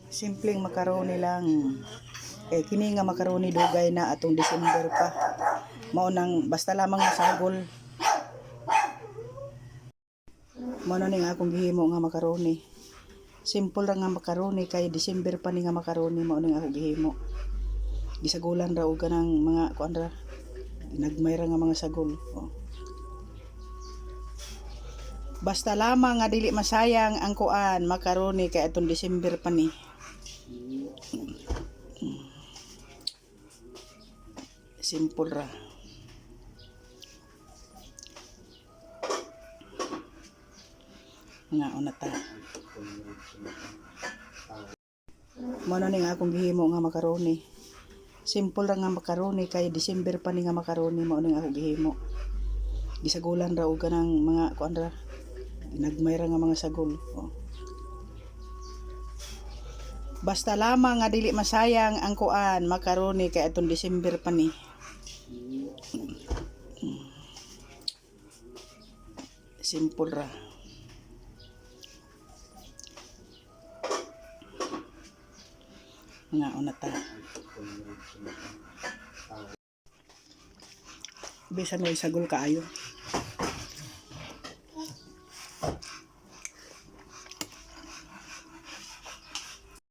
Simpleng makaroni lang. Kini nga makaroni dugay na atong December pa. Mao nang basta lamang masagol. Mao na ning akong gihimo nga makaroni. Simple ra nga makaroni kay December pa ni nga makaroni, mao ning akong gihimo. Gisagulan ra og kanang mga kuan ra. Ginagmay ra nga mga sagol. Oh. Basta lamang nga dili masayang ang kuan makaroni kay atong December pa ni. Simple ra. Nga unata. Mao na ning akong gihimo nga makaroni. Simple ra nga makaroni kay December pa ni nga makaroni, mao ning akong gihimo. Gisagulan ra og kanang mga kuan ra. Ginagmay ra nga mga sagol. Oh. Basta lamang nga dili masayang ang kuan makaroni kay atong December pa ni. Simple ra. Nga unata. Bisan way sagol kaayo.